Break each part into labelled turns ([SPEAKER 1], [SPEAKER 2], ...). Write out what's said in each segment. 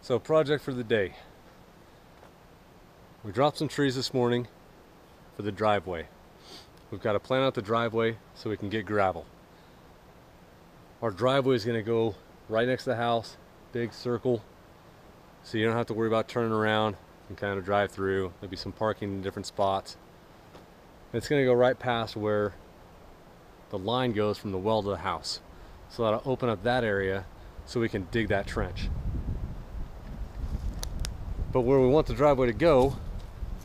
[SPEAKER 1] So, project for the day. We dropped some trees this morning for the driveway. We've got to plan out the driveway so we can get gravel. Our driveway is going to go right next to the house, big circle, so you don't have to worry about turning around and kind of drive through. There'll be some parking in different spots. It's going to go right past where the line goes from the well to the house. So that'll open up that area so we can dig that trench. But where we want the driveway to go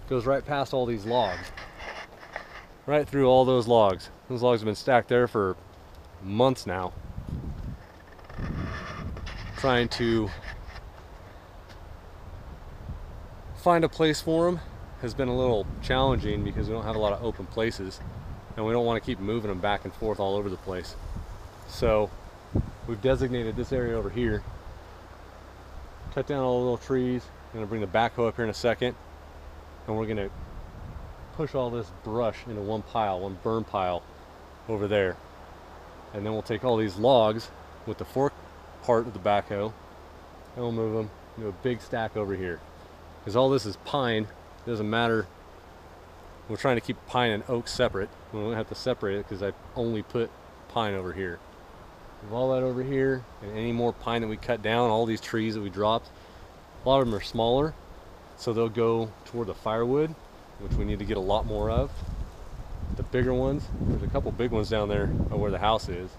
[SPEAKER 1] goes right past all these logs. Right through all those logs. Those logs have been stacked there for months now. Trying to find a place for them has been a little challenging because we don't have a lot of open places and we don't want to keep moving them back and forth all over the place. So we've designated this area over here. Cut down all the little trees. I'm going to bring the backhoe up here in a second, and we're going to push all this brush into one pile, one burn pile over there. And then we'll take all these logs with the fork part of the backhoe and we'll move them into a big stack over here. Because all this is pine, it doesn't matter. We're trying to keep pine and oak separate. We don't have to separate it because I only put pine over here. With all that over here, and any more pine that we cut down, all these trees that we dropped, a lot of them are smaller, so they'll go toward the firewood, which we need to get a lot more of. The bigger ones, there's a couple big ones down there where the house is.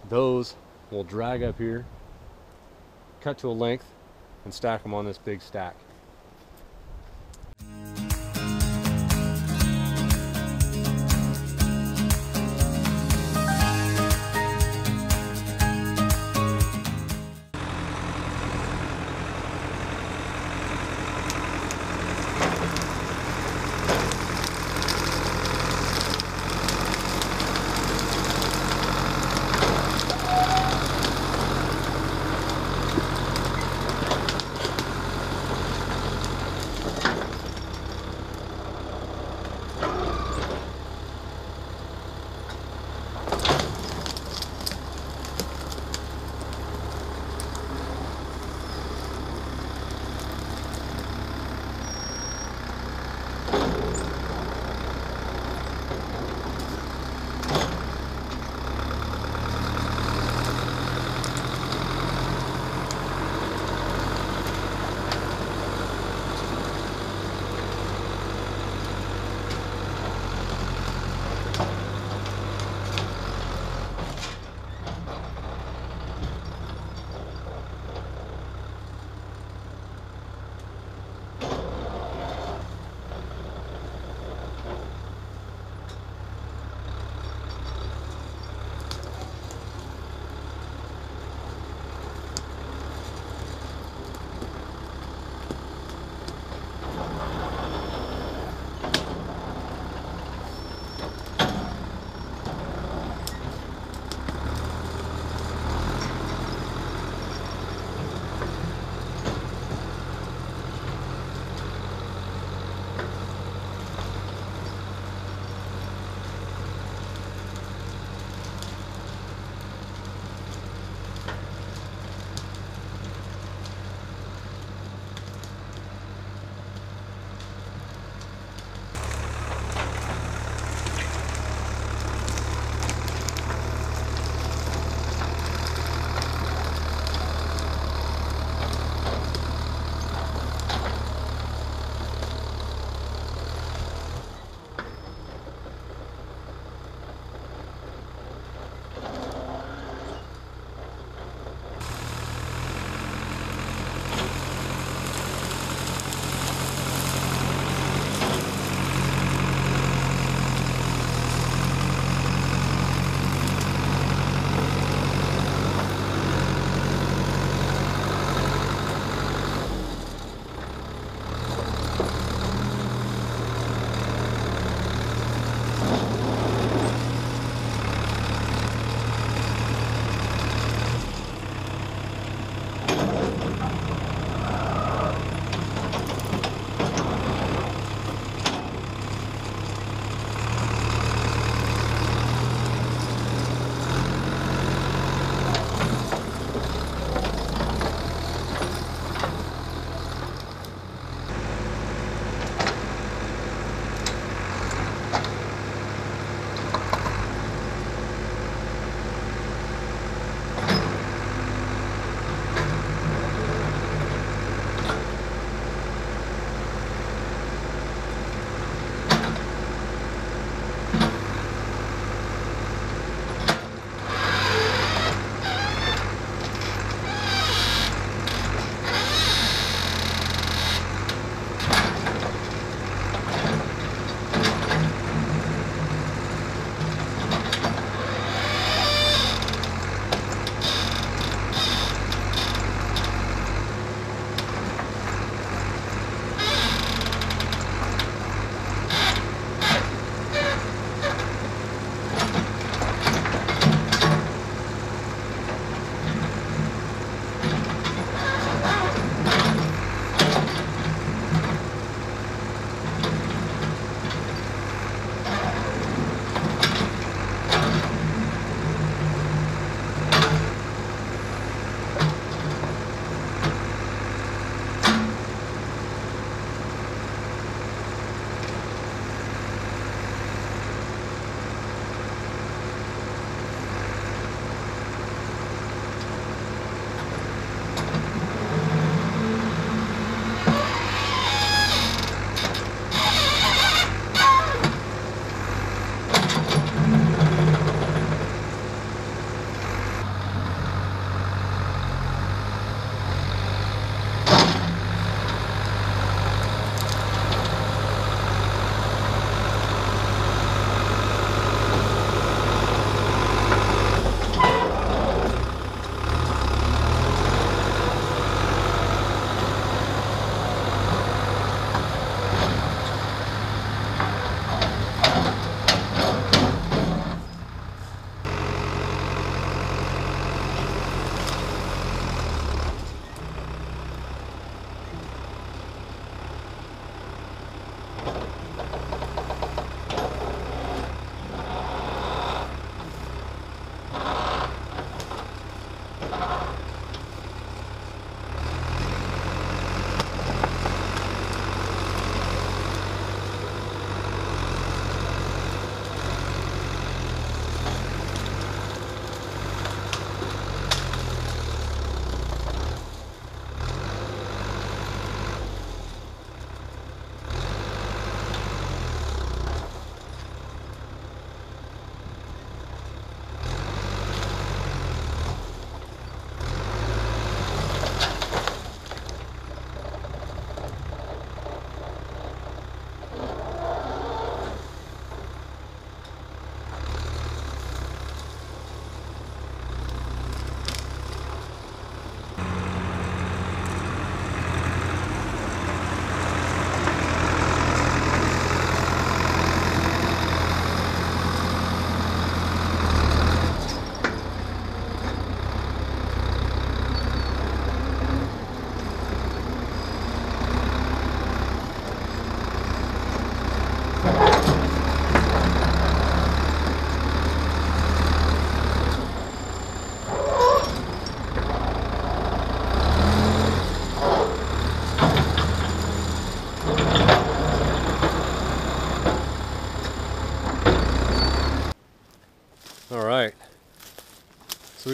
[SPEAKER 1] Those will drag up here, cut to a length, and stack them on this big stack.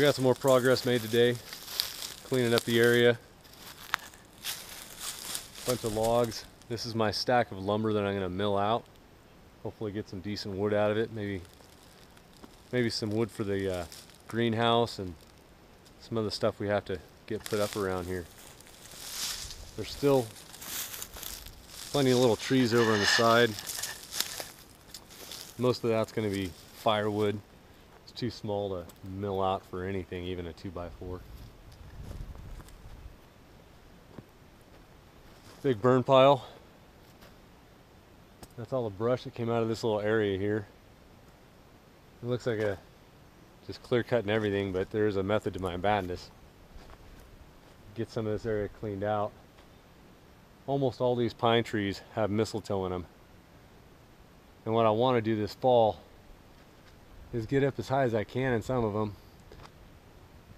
[SPEAKER 1] got some more progress made today, cleaning up the area. Bunch of logs. This is my stack of lumber that I'm going to mill out. Hopefully get some decent wood out of it. Maybe some wood for the greenhouse and some other stuff we have to get put up around here. There's still plenty of little trees over on the side. Most of that's going to be firewood. It's too small to mill out for anything, even a 2x4. Big burn pile. That's all the brush that came out of this little area here. It looks like just clear cutting everything, but there is a method to my madness. Get some of this area cleaned out. Almost all these pine trees have mistletoe in them. And what I want to do this fall is get up as high as I can in some of them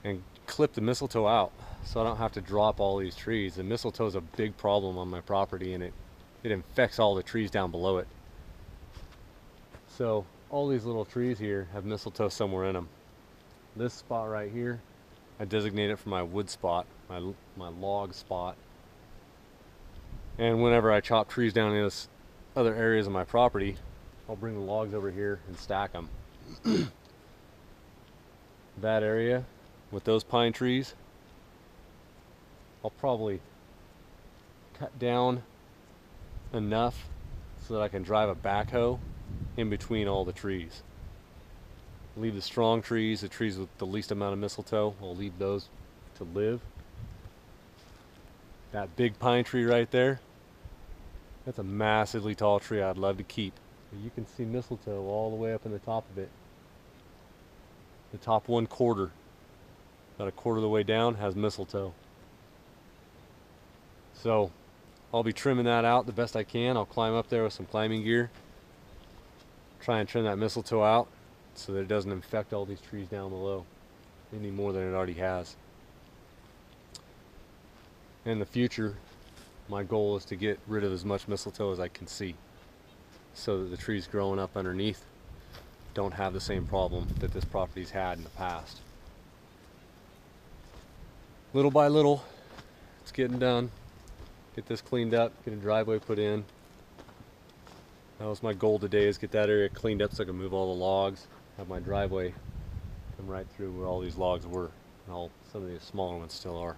[SPEAKER 1] and clip the mistletoe out so I don't have to drop all these trees. The mistletoe is a big problem on my property, and it infects all the trees down below it. So all these little trees here have mistletoe somewhere in them. This spot right here, I designate it for my wood spot, my log spot. And whenever I chop trees down in this other areas of my property, I'll bring the logs over here and stack them. That area with those pine trees, I'll probably cut down enough so that I can drive a backhoe in between all the trees. Leave the strong trees, the trees with the least amount of mistletoe, I'll leave those to live. That big pine tree right there, that's a massively tall tree I'd love to keep. You can see mistletoe all the way up in the top of it. The top 1/4, about a quarter of the way down, has mistletoe. So I'll be trimming that out the best I can. I'll climb up there with some climbing gear, try and trim that mistletoe out so that it doesn't infect all these trees down below any more than it already has. In the future, my goal is to get rid of as much mistletoe as I can see so that the trees growing up underneath don't have the same problem that this property's had in the past. Little by little, it's getting done. Get this cleaned up, get a driveway put in. That was my goal today, is get that area cleaned up so I can move all the logs, have my driveway come right through where all these logs were, and some of these smaller ones still are.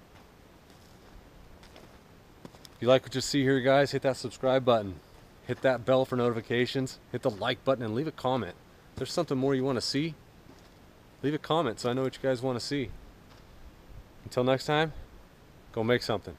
[SPEAKER 1] If you like what you see here, guys, hit that subscribe button, hit that bell for notifications, hit the like button, and leave a comment. If there's something more you want to see, leave a comment so I know what you guys want to see. Until next time, go make something.